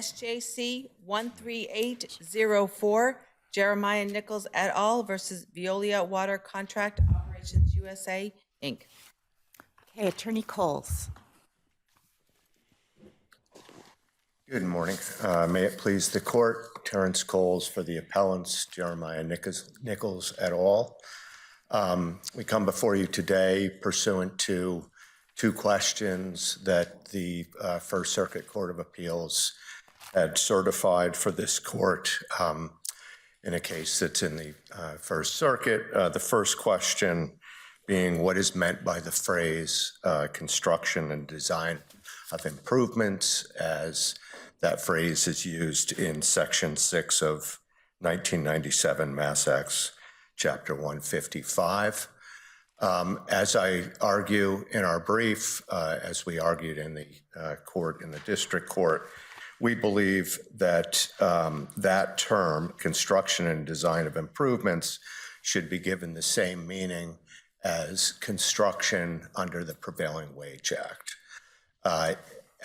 SJC-13804, Jeremiah Nicholls et al. Versus Veolia Water Contract Operations USA, Inc. Okay, Attorney Coles. Good morning. May it please the court, Terrence Coles for the appellants, Jeremiah Nicholls et al. We come before you today pursuant to two questions that the First Circuit Court of Appeals had certified for this court in a case that's in the First Circuit. The first question being what is meant by the phrase construction and design of improvements, as that phrase is used in Section 6 of 1997 Mass Acts, Chapter 155. As I argue in our brief, as we argued in the court, in the district court, we believe that that term, construction and design of improvements, should be given the same meaning as construction under the Prevailing Wage Act.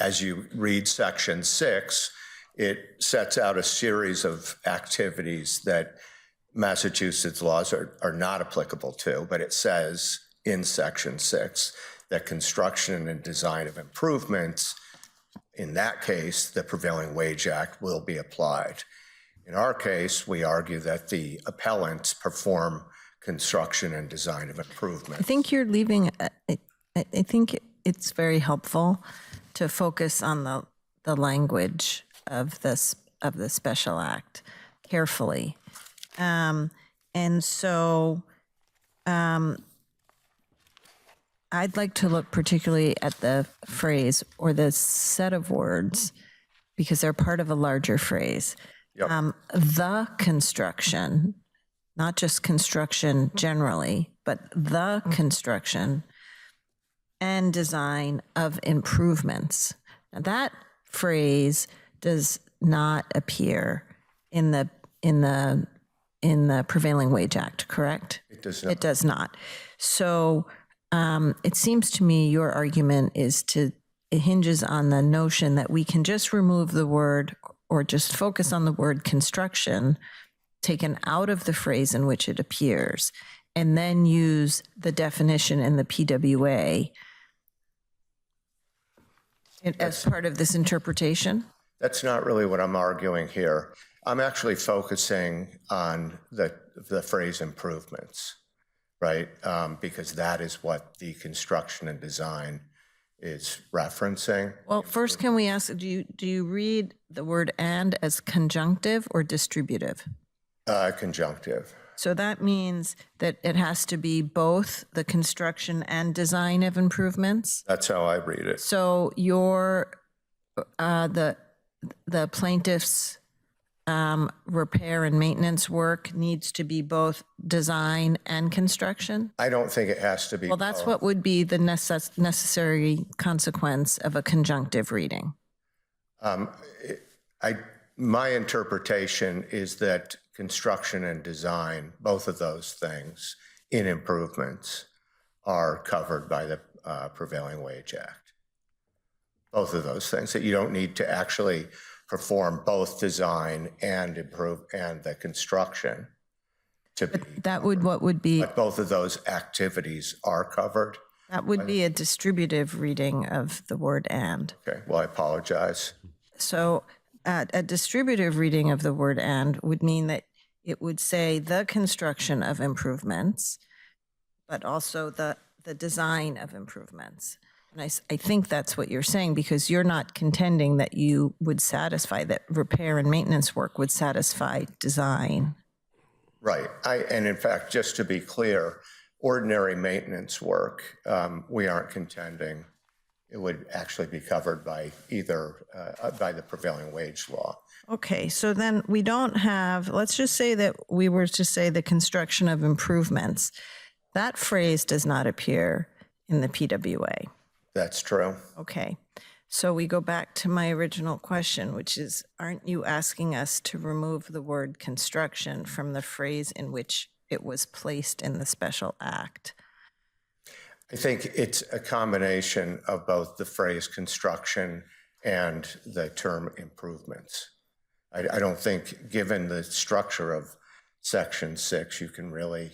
As you read Section 6, it sets out a series of activities that Massachusetts laws are not applicable to, but it says in Section 6 that construction and design of improvements, in that case, the Prevailing Wage Act will be applied. In our case, we argue that the appellants perform construction and design of improvements. I think you're leaving, I think it's very helpful to focus on the language of this, of the special act carefully. And so I'd like to look particularly at the phrase or the set of words because they're part of a larger phrase. Yep. The construction, not just construction generally, but the construction and design of improvements. Now, that phrase does not appear in the Prevailing Wage Act, correct? It does not. It does not. So it seems to me your argument is it hinges on the notion that we can just remove the word or just focus on the word construction taken out of the phrase in which it appears and then use the definition in the PWA as part of this interpretation? That's not really what I'm arguing here. I'm actually focusing on the phrase improvements, right? Because that is what the construction and design is referencing. Well, first, can we ask, do you read the word "and" as conjunctive or distributive? Conjunctive. So that means that it has to be both the construction and design of improvements? That's how I read it. So the plaintiff's repair and maintenance work needs to be both design and construction? I don't think it has to be. Well, that's what would be the necessary consequence of a conjunctive reading. My interpretation is that construction and design, both of those things in improvements, are covered by the Prevailing Wage Act. Both of those things, that you don't need to actually perform both design and improve and the construction to be. That would, what would be? But both of those activities are covered. That would be a distributive reading of the word "and." Okay, well, I apologize. So a distributive reading of the word "and" would mean that it would say the construction of improvements, but also the design of improvements. And I think that's what you're saying, because you're not contending that you would satisfy, that repair and maintenance work would satisfy design. Right. And in fact, just to be clear, ordinary maintenance work, we aren't contending it would actually be covered by either, by the prevailing wage law. Okay, so then we don't have, let's just say that we were to say the construction of improvements. That phrase does not appear in the PWA. That's true. Okay, so we go back to my original question, which is, aren't you asking us to remove the word construction from the phrase in which it was placed in the special act? I think it's a combination of both the phrase construction and the term improvements. I don't think, given the structure of Section 6, you can really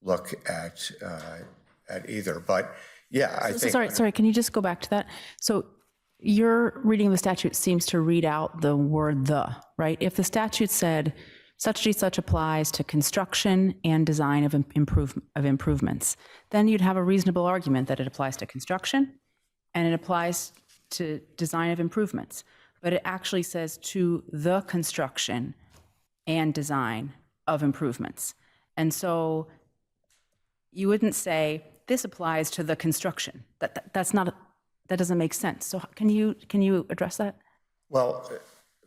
look at either. But yeah, I think. Sorry, can you just go back to that? So your reading of the statute seems to read out the word "the," right? If the statute said such applies to construction and design of improvements, then you'd have a reasonable argument that it applies to construction and it applies to design of improvements. But it actually says to the construction and design of improvements. And so you wouldn't say this applies to the construction. That doesn't make sense. So can you address that? Well,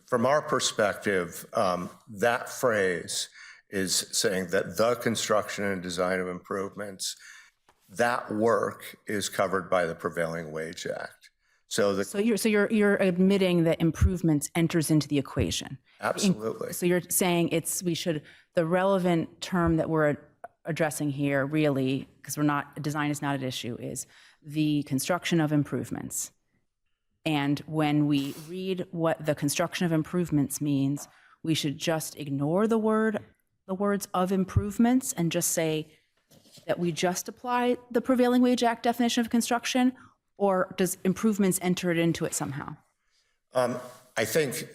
from our perspective, that phrase is saying that the construction and design of improvements, that work is covered by the Prevailing Wage Act. So you're admitting that improvements enters into the equation. Absolutely. So you're saying the relevant term that we're addressing here really, because design is not at issue, is the construction of improvements. And when we read what the construction of improvements means, we should just ignore the words of improvements and just say that we just apply the Prevailing Wage Act definition of construction, or does improvements enter it into it somehow? I think,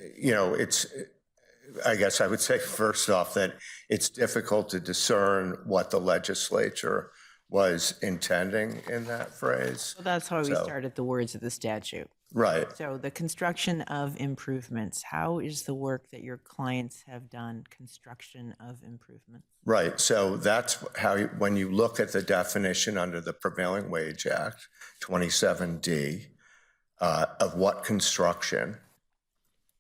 I guess I would say first off that it's difficult to discern what the legislature was intending in that phrase. Well, that's why we started the words of the statute. Right. So the construction of improvements, how is the work that your clients have done construction of improvements? Right. So that's how, when you look at the definition under the Prevailing Wage Act, 27D, of what construction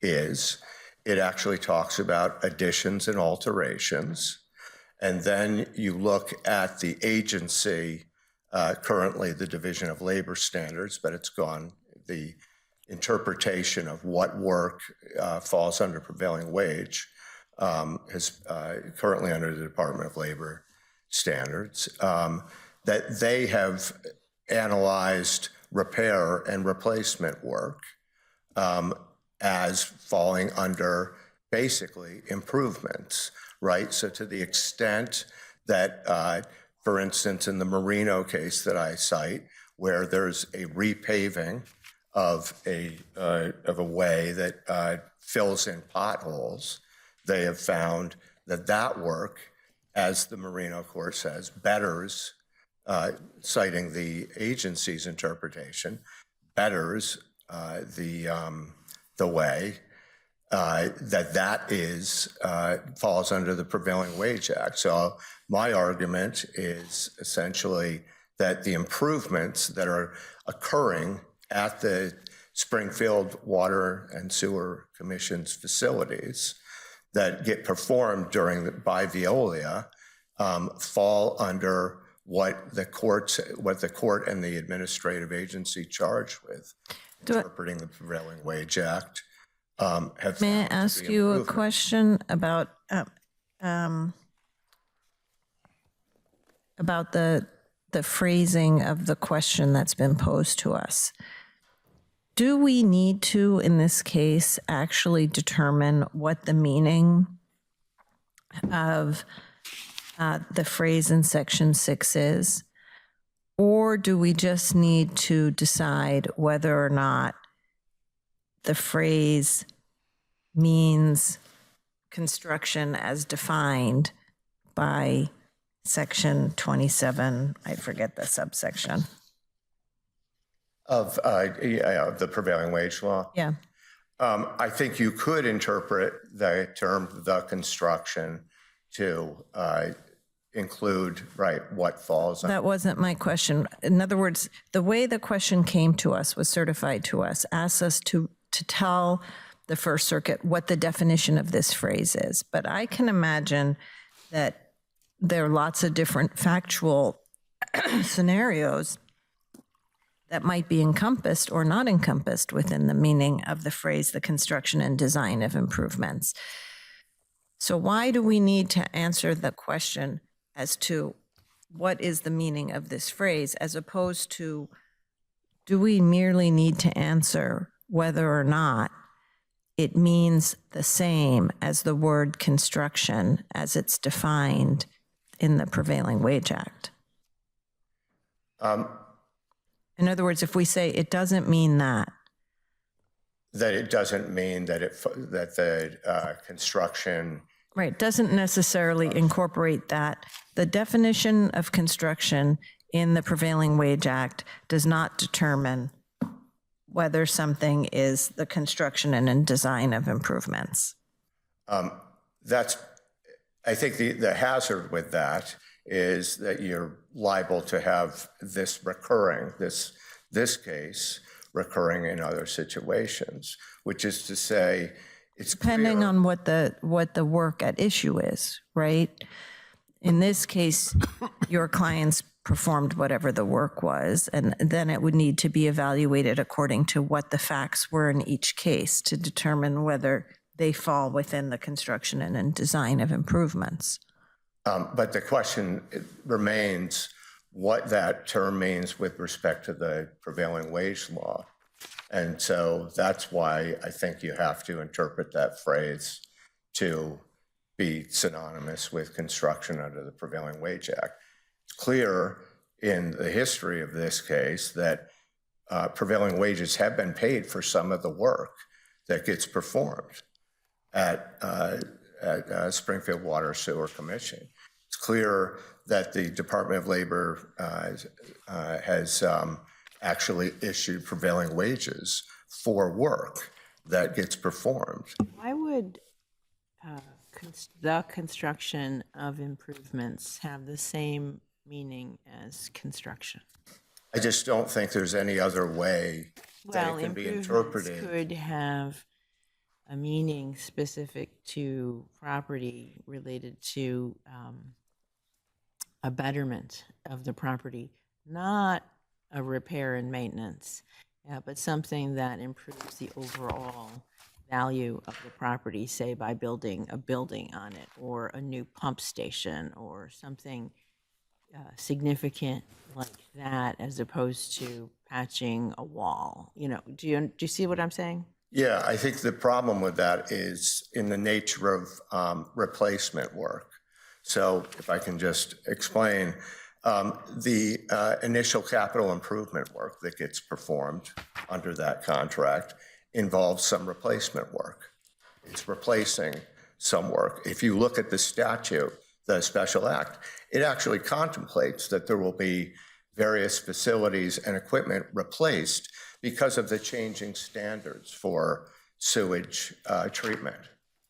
is, it actually talks about additions and alterations. And then you look at the agency, currently the Division of Labor Standards, but it's gone, the interpretation of what work falls under prevailing wage is currently under the Department of Labor Standards, that they have analyzed repair and replacement work as falling under basically improvements, right? So to the extent that, for instance, in the Marino case that I cite, where there's a repaving of a way that fills in potholes, they have found that work, as the Marino court says, betters, citing the agency's interpretation, betters the way that is falls under the Prevailing Wage Act. So my argument is essentially that the improvements that are occurring at the Springfield Water and Sewer Commission's facilities that get performed by Veolia fall under what the court and the administrative agency charged with interpreting the Prevailing Wage Act. May I ask you a question about the phrasing of the question that's been posed to us? Do we need to, in this case, actually determine what the meaning of the phrase in Section 6 is? Or do we just need to decide whether or not the phrase means construction as defined by Section 27, I forget the subsection. Of the prevailing wage law? Yeah. I think you could interpret the term "the construction" to include, what falls. That wasn't my question. In other words, the way the question came to us, was certified to us, asked us to tell the First Circuit what the definition of this phrase is. But I can imagine that there are lots of different factual scenarios that might be encompassed or not encompassed within the meaning of the phrase, the construction and design of improvements. So why do we need to answer the question as to what is the meaning of this phrase, as opposed to, do we merely need to answer whether or not it means the same as the word construction as it's defined in the Prevailing Wage Act. In other words, if we say it doesn't mean that, That it doesn't mean that that the construction, right, doesn't necessarily incorporate that. The definition of construction in the Prevailing Wage Act does not determine whether something is the construction and design of improvements. that's, I think the hazard with that is that you're liable to have this recurring, this case recurring in other situations, which is to say, it's Depending clear- on what the work at issue is, right? In this case, your clients performed whatever the work was, and then it would need to be evaluated according to what the facts were in each case to determine whether they fall within the construction and design of improvements. But the question remains what that term means with respect to the prevailing wage law. And so that's why I think you have to interpret that phrase to be synonymous with construction under the Prevailing Wage Act. It's clear in the history of this case that prevailing wages have been paid for some of the work that gets performed at Springfield Water Sewer Commission. It's clear that the Department of Labor has actually issued prevailing wages for work that gets performed. Why would the construction of improvements have the same meaning as construction? I just don't think there's any other way that Well, it can be improvements interpreted. could have a meaning specific to property related to a betterment of the property, not a repair and maintenance, but something that improves the overall value of the property, say by building a building on it or a new pump station or something significant like that, as opposed to patching a wall. You know, do you see what I'm saying? Yeah, I think the problem with that is in the nature of replacement work. So if I can just explain, the initial capital improvement work that gets performed under that contract involves some replacement work. It's replacing some work. If you look at the statute, the special act, it actually contemplates that there will be various facilities and equipment replaced because of the changing standards for sewage treatment,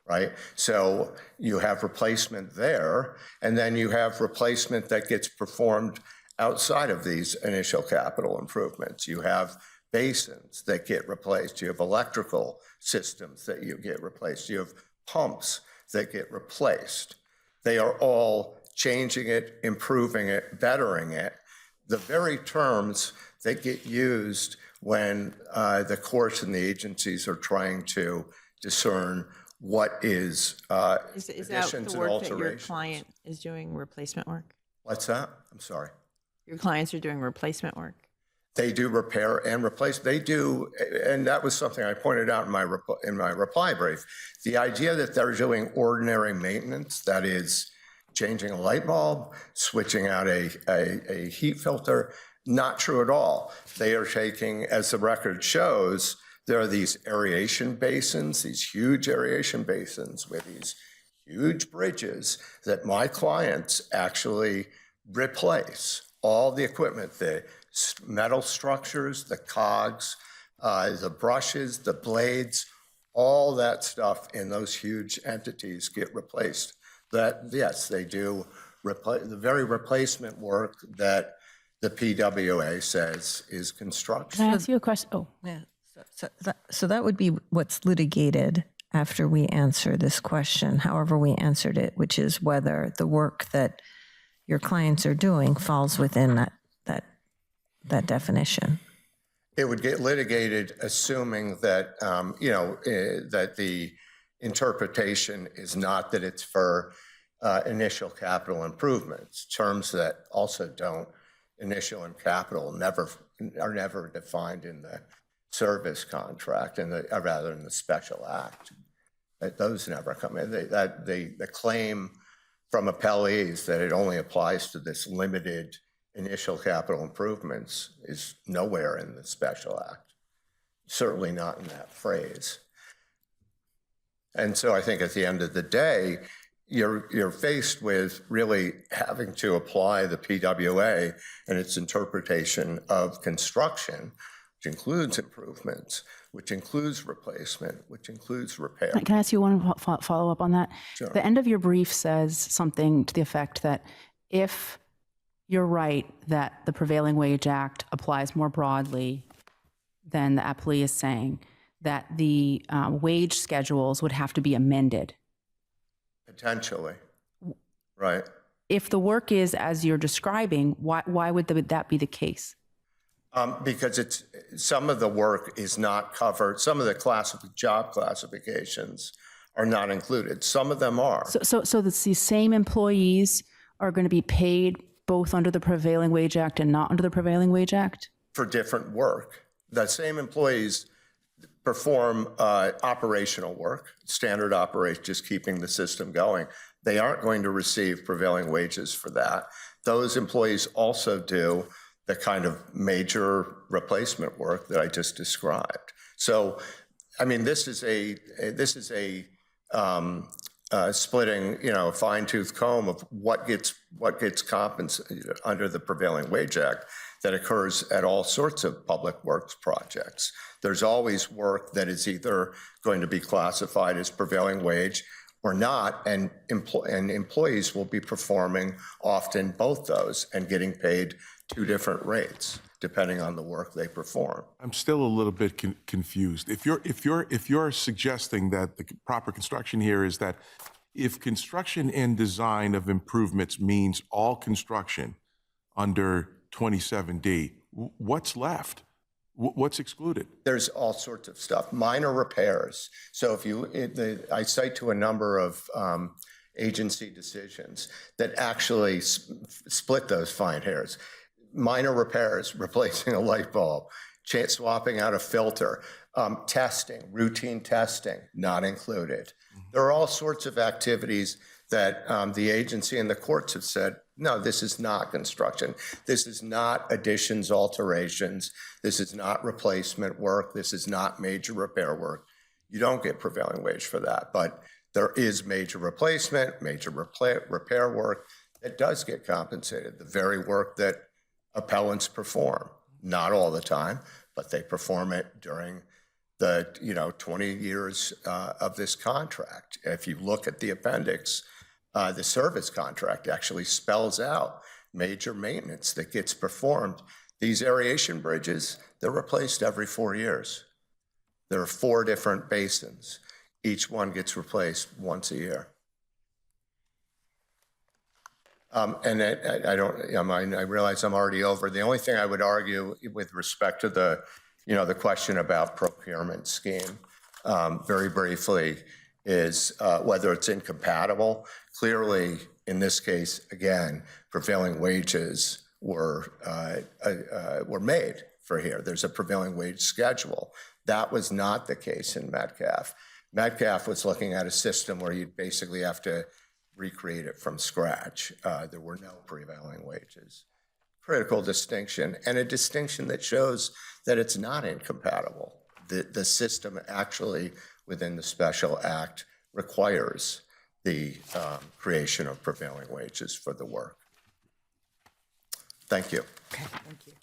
right? So you have replacement there, and then you have replacement that gets performed outside of these initial capital improvements. You have basins that get replaced. You have electrical systems that you get replaced. You have pumps that get replaced. They are all changing it, improving it, bettering it. The very terms that get used when the courts and the agencies are trying to discern what is Is that additions the and work that your alterations. client is doing, replacement work? What's that? I'm sorry. Your clients are doing replacement work? They do repair and replace. They do, and that was something I pointed out in my reply brief. The idea that they're doing ordinary maintenance, that is changing a light bulb, switching out a heat filter, not true at all. They are taking, as the record shows, there are these aeration basins, these huge aeration basins with these huge bridges that my clients actually replace. All the equipment, the metal structures, the cogs, the brushes, the blades, all that stuff in those huge entities get replaced. That, yes, they do the very replacement work that the PWA says is construction. Can I ask you a question? Oh, Yeah. So that would be what's litigated after we answer this question, however we answered it, which is whether the work that your clients are doing falls within that definition. It would get litigated assuming that, that the interpretation is not that it's for initial capital improvements. Terms that also don't, initial and capital, are never defined in the service contract and rather than the special act. Those never come in. The claim from appellees that it only applies to this limited initial capital improvements is nowhere in the special act, certainly not in that phrase. And so I think at the end of the day, you're faced with really having to apply the PWA and its interpretation of construction, which includes improvements, which includes replacement, which includes repair. Can I ask you one follow up on that? Sure. The end of your brief says something to the effect that if you're right that the Prevailing Wage Act applies more broadly than the appellee is saying, that the wage schedules would have to be amended. Potentially, right? If the work is as you're describing, why would that be the case? Because some of the work is not covered. Some of the job classifications are not included. Some of them are. So these same employees are going to be paid both under the Prevailing Wage Act and not under the Prevailing Wage Act? For different work. The same employees perform operational work, standard operation, just keeping the system going. They aren't going to receive prevailing wages for that. Those employees also do the kind of major replacement work that I just described. So, I mean, this is a splitting, fine-tooth comb of what gets compensated under the Prevailing Wage Act that occurs at all sorts of public works projects. There's always work that is either going to be classified as prevailing wage or not, and employees will be performing often both those and getting paid two different rates depending on the work they perform. I'm still a little bit confused. If you're suggesting that the proper construction here is that if construction and design of improvements means all construction under 27D, what's left? What's excluded? There's all sorts of stuff. Minor repairs. So I cite to a number of agency decisions that actually split those fine hairs. Minor repairs, replacing a light bulb, swapping out a filter, testing, routine testing, not included. There are all sorts of activities that the agency and the courts have said, no, this is not construction. This is not additions, alterations. This is not replacement work. This is not major repair work. You don't get prevailing wage for that, but there is major replacement, major repair work that does get compensated. The very work that appellants perform, not all the time, but they perform it during the 20 years of this contract. If you look at the appendix, the service contract actually spells out major maintenance that gets performed. These aeration bridges, they're replaced every 4 years. There are 4 different basins. Each one gets replaced once a year. And I realize I'm already over. The only thing I would argue with respect to the question about procurement scheme, very briefly, is whether it's incompatible. Clearly, in this case, again, prevailing wages were made for here. There's a prevailing wage schedule. That was not the case in Metcalf. Metcalf was looking at a system where you'd basically have to recreate it from scratch. There were no prevailing wages. Critical distinction, and a distinction that shows that it's not incompatible. The system actually within the Special Act requires the creation of prevailing wages for the work. Thank you. Okay, thank you.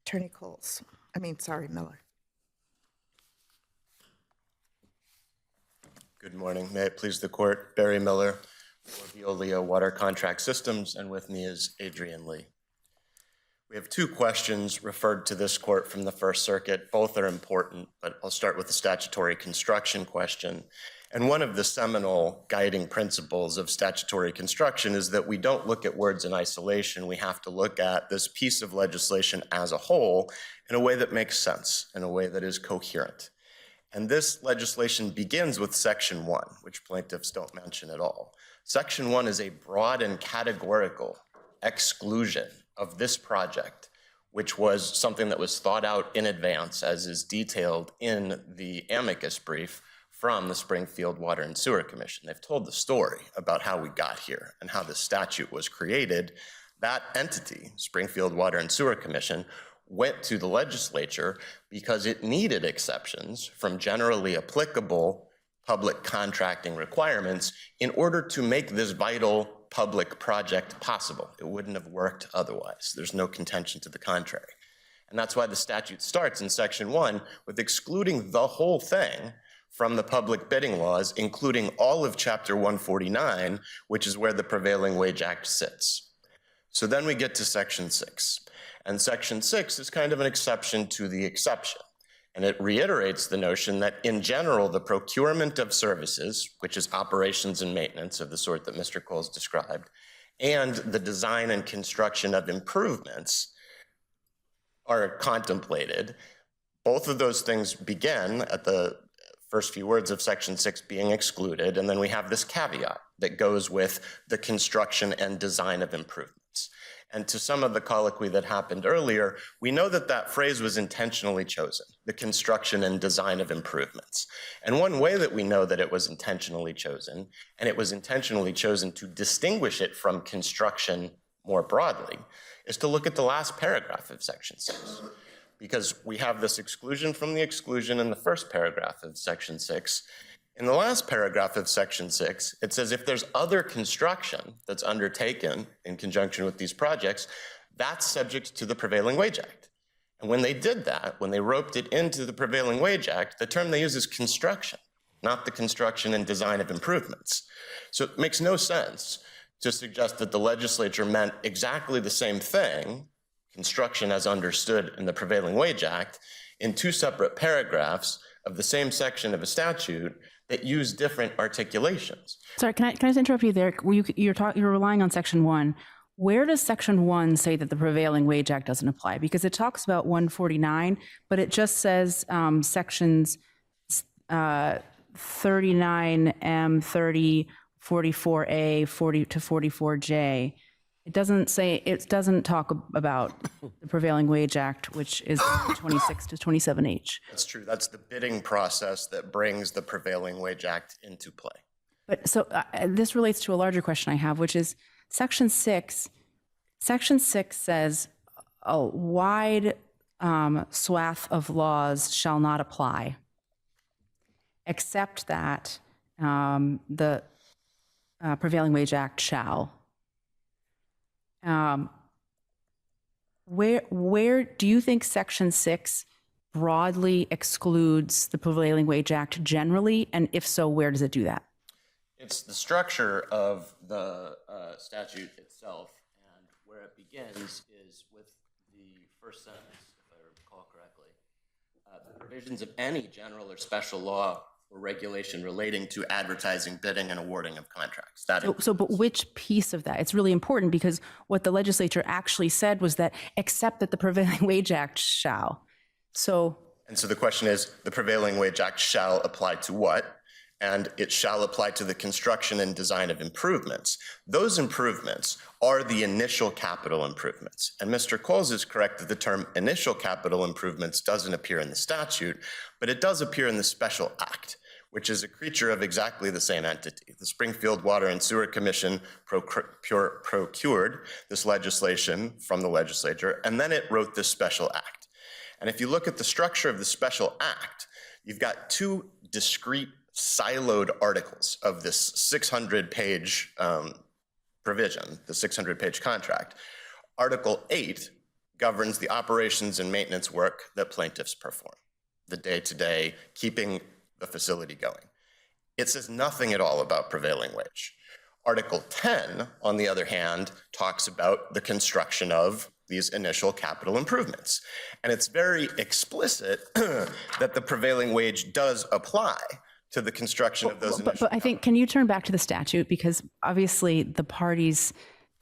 Attorney Miller. Good morning. May it please the court, Barry Miller for Veolia Water Contract Systems, and with me is Adrian Lee. We have 2 questions referred to this court from the First Circuit. Both are important, but I'll start with the statutory construction question. And one of the seminal guiding principles of statutory construction is that we don't look at words in isolation. We have to look at this piece of legislation as a whole in a way that makes sense, in a way that is coherent. And this legislation begins with Section 1, which plaintiffs don't mention at all. Section 1 is a broad and categorical exclusion of this project which was something that was thought out in advance, as is detailed in the amicus brief from the Springfield Water and Sewer Commission. They've told the story about how we got here and how the statute was created. That entity, Springfield Water and Sewer Commission, went to the legislature because it needed exceptions from generally applicable public contracting requirements in order to make this vital public project possible. It wouldn't have worked otherwise. There's no contention to the contrary. And that's why the statute starts in Section 1 with excluding the whole thing from the public bidding laws, including all of Chapter 149, which is where the Prevailing Wage Act sits. So then we get to Section 6. And Section 6 is kind of an exception to the exception. And it reiterates the notion that, in general, the procurement of services, which is operations and maintenance of the sort that Mr. Nicholls described, and the design and construction of improvements are contemplated. Both of those things begin at the first few words of Section 6 being excluded, and then we have this caveat that goes with the construction and design of improvements. And to some of the colloquy that happened earlier, we know that that phrase was intentionally chosen, the construction and design of improvements. And one way that we know that it was intentionally chosen, and it was intentionally chosen to distinguish it from construction more broadly, is to look at the last paragraph of Section 6. Because we have this exclusion from the exclusion in the first paragraph of Section 6. In the last paragraph of Section 6, it says if there's other construction that's undertaken in conjunction with these projects, that's subject to the Prevailing Wage Act. And when they did that, when they roped it into the Prevailing Wage Act, the term they use is construction, not the construction and design of improvements. So it makes no sense to suggest that the legislature meant exactly the same thing, construction as understood in the Prevailing Wage Act, in two separate paragraphs of the same section of a statute that use different articulations. Sorry, can I just interrupt you there? You're relying on Section 1. Where does Section 1 say that the Prevailing Wage Act doesn't apply? Because it talks about 149, but it just says sections 39M, 30, 44A, 40 to 44J. It doesn't talk about the Prevailing Wage Act, which is 26 to 27H. That's true. That's the bidding process that brings the Prevailing Wage Act into play. But so this relates to a larger question I have, which is Section 6. Section 6 says a wide swath of laws shall not apply, except that the Prevailing Wage Act shall. Where do you think Section 6 broadly excludes the Prevailing Wage Act generally? And if so, where does it do that? It's the structure of the statute itself, and where it begins is with the first sentence, if I recall correctly. The provisions of any general or special law or regulation relating to advertising, bidding, and awarding of contracts. But which piece of that? It's really important because what the legislature actually said was that except that the Prevailing Wage Act shall. And so the question is, the Prevailing Wage Act shall apply to what? And it shall apply to the construction and design of improvements. Those improvements are the initial capital improvements. And Mr. Nicholls is correct that the term initial capital improvements doesn't appear in the statute, but it does appear in the Special Act, which is a creature of exactly the same entity. The Springfield Water and Sewer Commission procured this legislation from the legislature, and then it wrote this Special Act. And if you look at the structure of the Special Act, you've got two discrete siloed articles of this 600-page provision, the 600-page contract. Article 8 governs the operations and maintenance work that plaintiffs perform, the day-to-day, keeping the facility going. It says nothing at all about prevailing wage. Article 10, on the other hand, talks about the construction of these initial capital improvements. And it's very explicit that the prevailing wage does apply to the construction of those initial. But I think, can you turn back to the statute? Because obviously the party's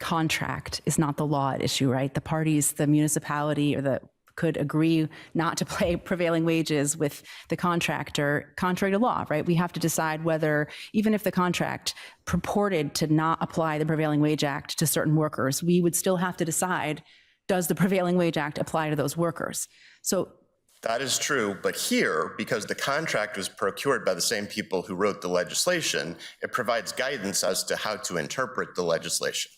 contract is not the law at issue, right? The parties, the municipality, or could agree not to pay prevailing wages with the contractor contrary to law, right? We have to decide whether, even if the contract purported to not apply the Prevailing Wage Act to certain workers, we would still have to decide does the Prevailing Wage Act apply to those workers? So That is true, but here, because the contract was procured by the same people who wrote the legislation, it provides guidance as to how to interpret the legislation.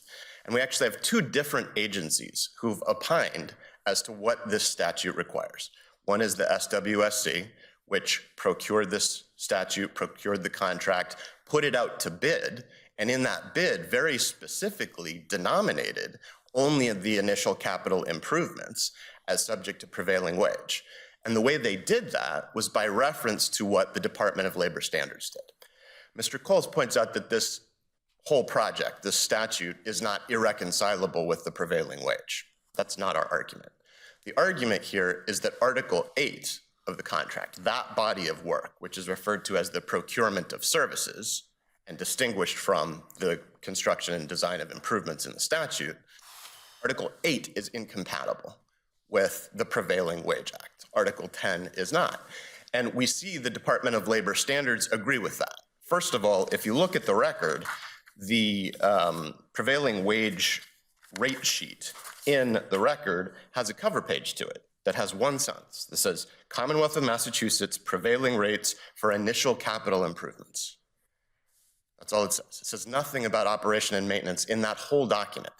And we actually have two different agencies who've opined as to what this statute requires. One is the SWSC, which procured this statute, procured the contract, put it out to bid, and in that bid very specifically denominated only the initial capital improvements as subject to prevailing wage. And the way they did that was by reference to what the Department of Labor Standards did. Mr. Coles points out that this whole project, this statute, is not irreconcilable with the prevailing wage. That's not our argument. The argument here is that Article 8 of the contract, that body of work, which is referred to as the procurement of services and distinguished from the construction and design of improvements in the statute, Article 8 is incompatible with the Prevailing Wage Act. Article 10 is not. And we see the Department of Labor Standards agree with that. First of all, if you look at the record, the prevailing wage rate sheet in the record has a cover page to it that has one sentence that says, Commonwealth of Massachusetts prevailing rates for initial capital improvements. That's all it says. It says nothing about operation and maintenance in that whole document.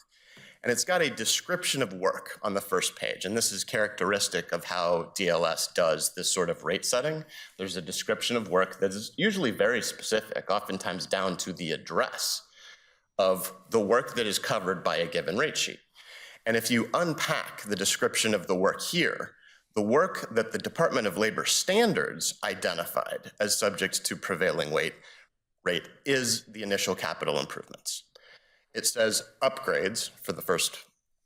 And it's got a description of work on the first page. And this is characteristic of how DLS does this sort of rate setting. There's a description of work that is usually very specific, oftentimes down to the address of the work that is covered by a given rate sheet. And if you unpack the description of the work here, the work that the Department of Labor Standards identified as subject to prevailing rate is the initial capital improvements. It says upgrades for the first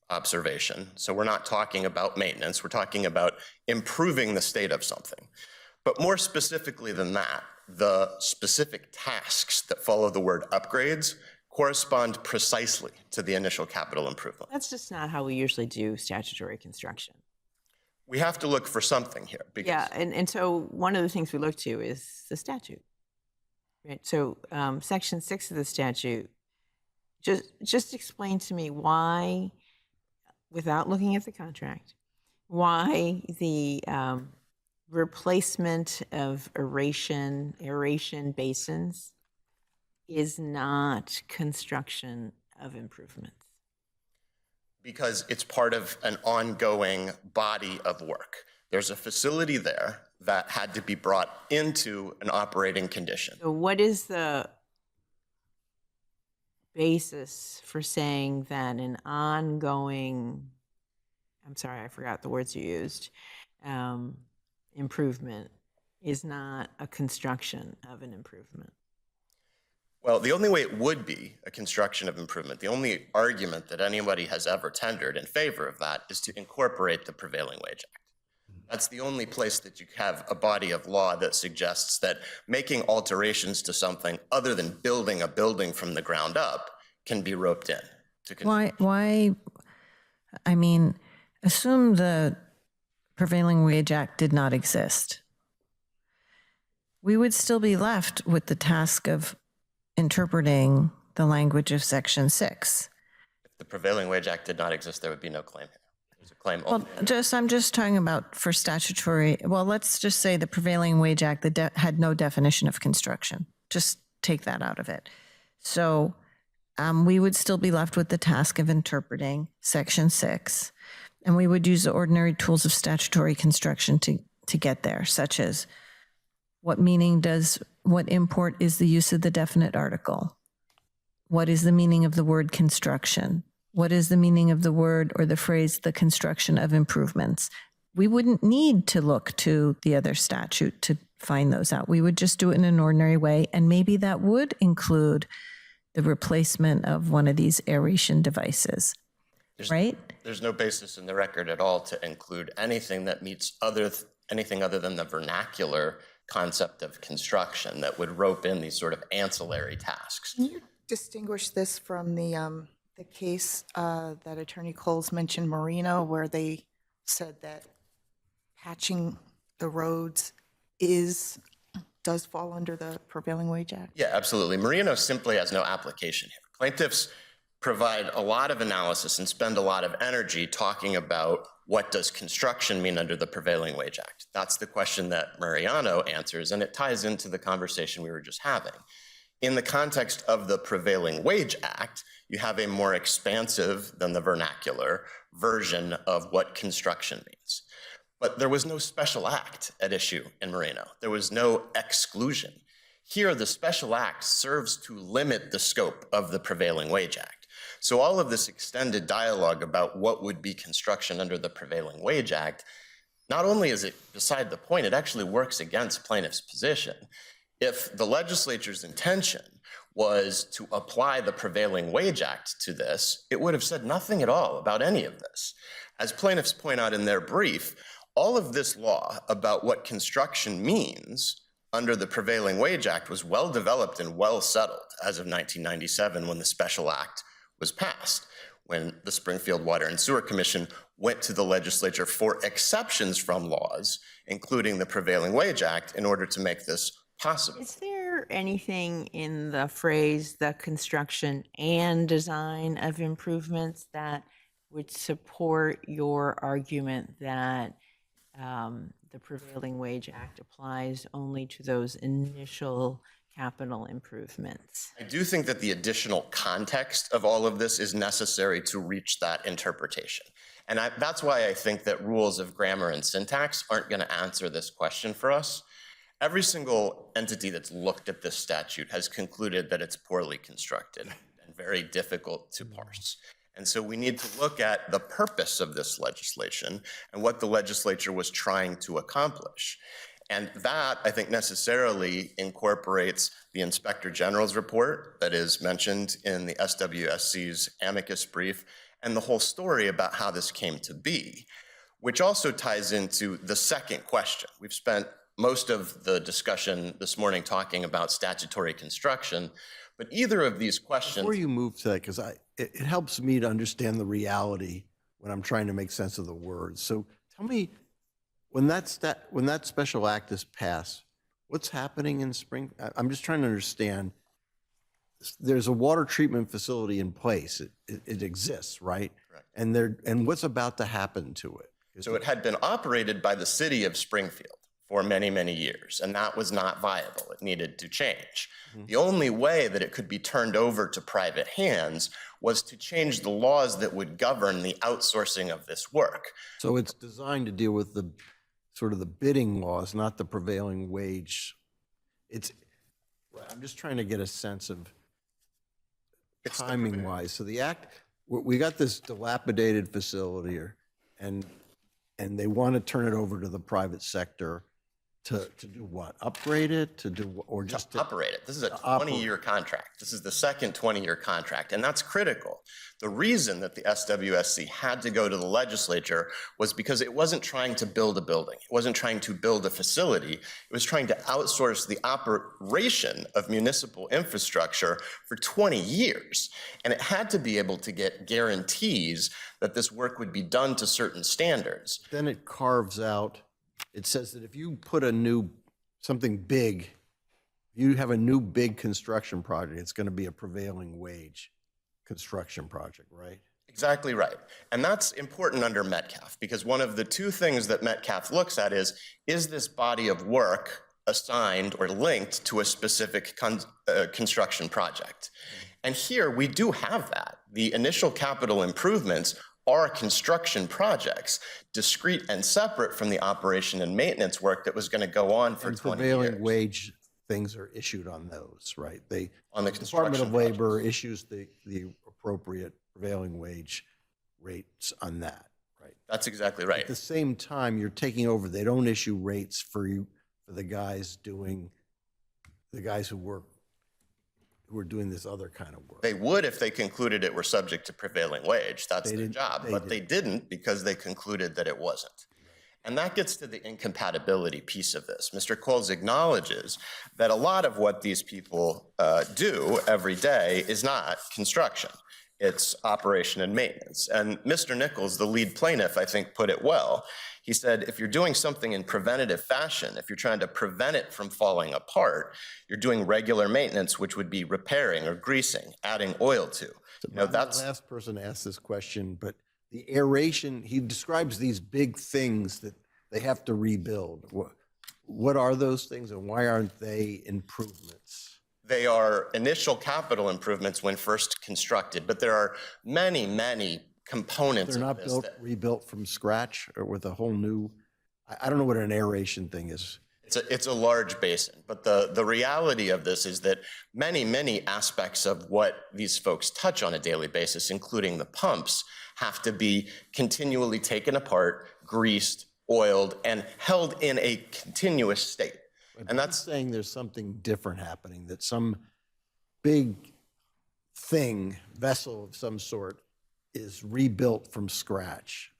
observation. So we're not talking about maintenance, we're talking about improving the state of something. But more specifically than that, the specific tasks that follow the word upgrades correspond precisely to the initial capital improvement. That's just not how we usually do statutory construction. We have to look for something here. Because Yeah, and so one of the things we look to is the statute. Right, so Section 6 of the statute, just explain to me why, without looking at the contract, why the replacement of aeration basins is not construction of improvements. Because it's part of an ongoing body of work. There's a facility there that had to be brought into an operating condition. So what is the basis for saying that an ongoing, I'm sorry, I forgot the words you used, improvement is not a construction of an improvement? Well, the only way it would be a construction of improvement, the only argument that anybody has ever tendered in favor of that is to incorporate the Prevailing Wage Act. That's the only place that you have a body of law that suggests that making alterations to something other than building a building from the ground up can be roped in. Why, I mean, assume the Prevailing Wage Act did not exist. We would still be left with the task of interpreting the language of Section 6. If the Prevailing Wage Act did not exist, there would be no claim here. There's a claim Well, only. I'm just talking about for statutory, well, let's just say the Prevailing Wage Act had no definition of construction. Just take that out of it. So we would still be left with the task of interpreting Section 6, and we would use the ordinary tools of statutory construction to get there, such as what import is the use of the definite article? What is the meaning of the word construction? What is the meaning of the word or the phrase, the construction of improvements? We wouldn't need to look to the other statute to find those out. We would just do it in an ordinary way, and maybe that would include the replacement of one of these aeration devices, right? There's no basis in the record at all to include anything that meets anything other than the vernacular concept of construction that would rope in these sort of ancillary tasks. Can you distinguish this from the case that Attorney Coles mentioned, Marino, where they said that patching the roads does fall under the Prevailing Wage Act? Yeah, absolutely. Marino simply has no application here. Plaintiffs provide a lot of analysis and spend a lot of energy talking about what does construction mean under the Prevailing Wage Act. That's the question that Mariano answers, and it ties into the conversation we were just having. In the context of the Prevailing Wage Act, you have a more expansive than the vernacular version of what construction means. But there was no special act at issue in Moreno. There was no exclusion. Here, the special act serves to limit the scope of the Prevailing Wage Act. So all of this extended dialogue about what would be construction under the Prevailing Wage Act, not only is it beside the point, it actually works against plaintiffs' position. If the legislature's intention was to apply the Prevailing Wage Act to this, it would have said nothing at all about any of this. As plaintiffs point out in their brief, all of this law about what construction means under the Prevailing Wage Act was well developed and well settled as of 1997 when the Special Act was passed, when the Springfield Water and Sewer Commission went to the legislature for exceptions from laws, including the Prevailing Wage Act, in order to make this possible. Is there anything in the phrase, the construction and design of improvements, that would support your argument that the Prevailing Wage Act applies only to those initial capital improvements? I do think that the additional context of all of this is necessary to reach that interpretation. And that's why I think that rules of grammar and syntax aren't going to answer this question for us. Every single entity that's looked at this statute has concluded that it's poorly constructed and very difficult to parse. And so we need to look at the purpose of this legislation and what the legislature was trying to accomplish. And that, I think, necessarily incorporates the Inspector General's report that is mentioned in the SWSC's amicus brief and the whole story about how this came to be, which also ties into the second question. We've spent most of the discussion this morning talking about statutory construction, but either of these questions— Before you move to that, because it helps me to understand the reality when I'm trying to make sense of the words. So tell me, when that special act is passed, what's happening in Spring? I'm just trying to understand. There's a water treatment facility in place. It exists, right? Correct. And what's about to happen to it? So it had been operated by the city of Springfield for many, many years, and that was not viable. It needed to change. Mm-hmm. The only way that it could be turned over to private hands was to change the laws that would govern the outsourcing of this work. So it's designed to deal with the sort of the bidding laws, not the prevailing wage. I'm just trying to get a sense of timing wise. So the act, we got this dilapidated facility here, and they want to turn it over to the private sector to do what? Upgrade it? To do, or just to operate it. This is a 20-year contract. This is the second 20-year contract, and that's critical. The reason that the SWSC had to go to the legislature was because it wasn't trying to build a building. It wasn't trying to build a facility. It was trying to outsource the operation of municipal infrastructure for 20 years. And it had to be able to get guarantees that this work would be done to certain standards. Then it carves out, it says that if you put something big, you have a new big construction project, it's going to be a prevailing wage construction project, right? Exactly right. And that's important under Metcalf, because one of the two things that Metcalf looks at is this body of work assigned or linked to a specific construction project? And here we do have that. The initial capital improvements are construction projects, discrete and separate from the operation and maintenance work that was going to go on for 20 years. Prevailing wage things are issued on those, right? On the Department of Labor projects. issues the appropriate prevailing wage rates on that, right? That's exactly right. At the same time, you're taking over. They don't issue rates for the guys who are doing this other kind of work. They would if they concluded it were subject to prevailing wage. That's their job. But they didn't because they concluded that it wasn't. And that gets to the incompatibility piece of this. Mr. Nicholls acknowledges that a lot of what these people do every day is not construction. It's operation and maintenance. And Mr. Nicholls, the lead plaintiff, I think put it well. He said, if you're doing something in preventative fashion, if you're trying to prevent it from falling apart, you're doing regular maintenance, which would be repairing or greasing, adding oil to. You know, I'm the that's, last person to ask this question, but the aeration, he describes these big things that they have to rebuild. What are those things and why aren't they improvements? they are initial capital improvements when first constructed, but there are many, many components They're of not this built, that rebuilt from scratch or with a whole new, I don't know what an aeration thing is. it's a large basin, but the reality of this is that many, many aspects of what these folks touch on a daily basis, including the pumps, have to be continually taken apart, greased, oiled, and held in a continuous state. And That's that's saying there's something different happening, that some big thing, vessel of some sort, is rebuilt from scratch.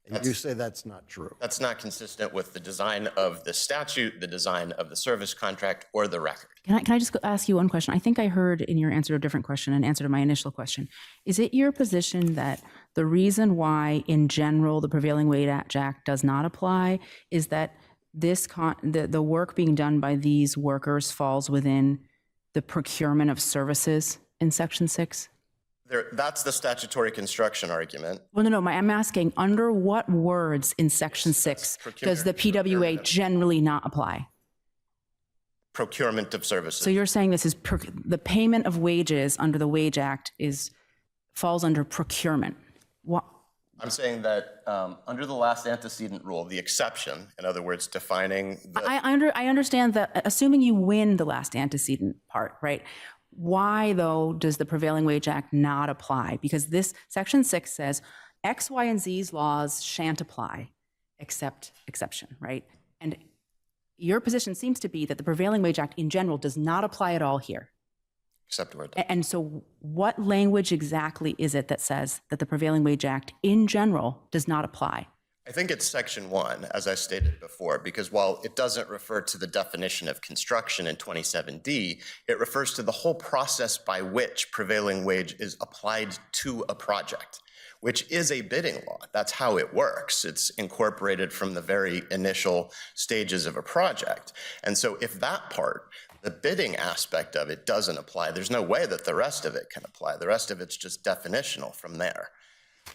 And you say that's not true. that's not consistent with the design of the statute, the design of the service contract, or the record. Can I just ask you one question? I think I heard in your answer to a different question, an answer to my initial question. Is it your position that the reason why, in general, the Prevailing Wage Act does not apply is that the work being done by these workers falls within the procurement of services in Section 6? That's the statutory construction argument. Well, no, I'm asking, under what words in Section 6 does the PWA generally not apply? Procurement of services. So you're saying this is the payment of wages under the Wage Act falls under procurement. What? I'm saying that under the last antecedent rule, the exception, in other words, defining the I understand that, assuming you win the last antecedent part, right? Why, though, does the Prevailing Wage Act not apply? Because this Section 6 says X, Y, and Z's laws shan't apply except exception, right? And your position seems to be that the Prevailing Wage Act in general does not apply at all here. except word. And so what language exactly is it that says that the Prevailing Wage Act in general does not apply? I think it's Section 1, as I stated before, because while it doesn't refer to the definition of construction in 27D, it refers to the whole process by which prevailing wage is applied to a project, which is a bidding law. That's how it works. It's incorporated from the very initial stages of a project. And so if that part, the bidding aspect of it, doesn't apply, there's no way that the rest of it can apply. The rest of it's just definitional from there.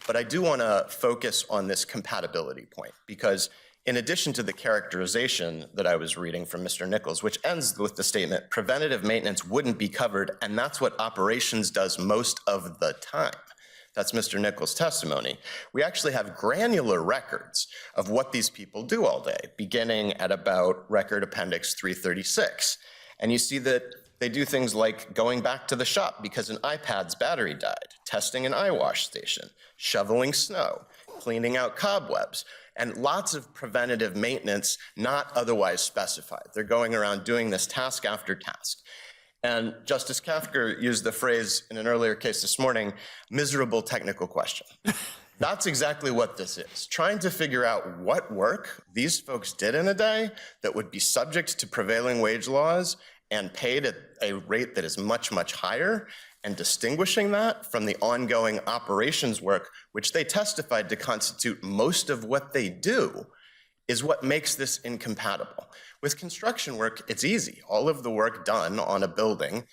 But I do want to focus on this compatibility point, because in addition to the characterization that I was reading from Mr. Nicholls, which ends with the statement, preventative maintenance wouldn't be covered, and that's what operations does most of the time. That's Mr. Nicholls' testimony. We actually have granular records of what these people do all day, beginning at about Record Appendix 336. And you see that they do things like going back to the shop because an iPad's battery died, testing an eye wash station, shoveling snow, cleaning out cobwebs, and lots of preventative maintenance not otherwise specified. They're going around doing this task after task. And Justice Kafker used the phrase in an earlier case this morning, miserable technical question. That's exactly what this is, trying to figure out what work these folks did in a day that would be subject to prevailing wage laws and paid at a rate that is much, much higher, and distinguishing that from the ongoing operations work, which they testified to constitute most of what they do, is what makes this incompatible. With construction work, it's easy. All of the work done on a building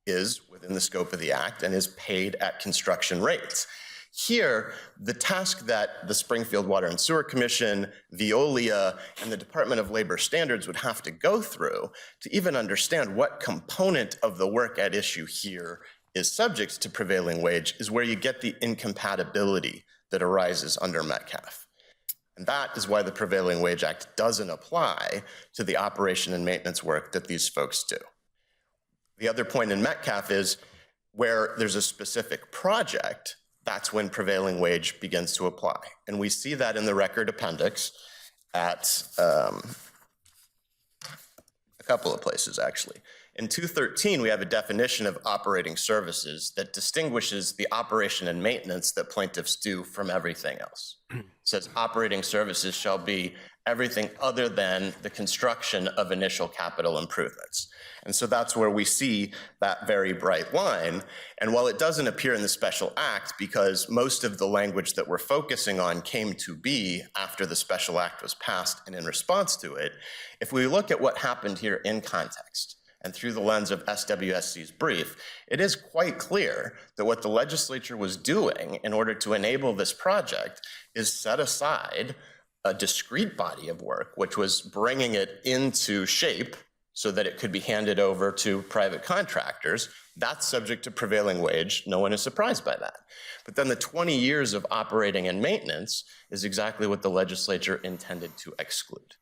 is within the scope of the act and is paid at construction rates. Here, the task that the Springfield Water and Sewer Commission, Veolia, and the Department of Labor Standards would have to go through to even understand what component of the work at issue here is subject to prevailing wage is where you get the incompatibility that arises under Metcalf. And that is why the Prevailing Wage Act doesn't apply to the operation and maintenance work that these folks do. The other point in Metcalf is where there's a specific project, that's when prevailing wage begins to apply. And we see that in the record appendix at a couple of places, actually. In 213, we have a definition of operating services that distinguishes the operation and maintenance that plaintiffs do from everything else. It says operating services shall be everything other than the construction of initial capital improvements. And so that's where we see that very bright line. And while it doesn't appear in the special act, because most of the language that we're focusing on came to be after the special act was passed and in response to it, if we look at what happened here in context, and through the lens of SWSC's brief, it is quite clear that what the legislature was doing in order to enable this project is set aside a discrete body of work, which was bringing it into shape so that it could be handed over to private contractors. That's subject to prevailing wage. No one is surprised by that. But then the 20 years of operating and maintenance is exactly what the legislature intended to exclude.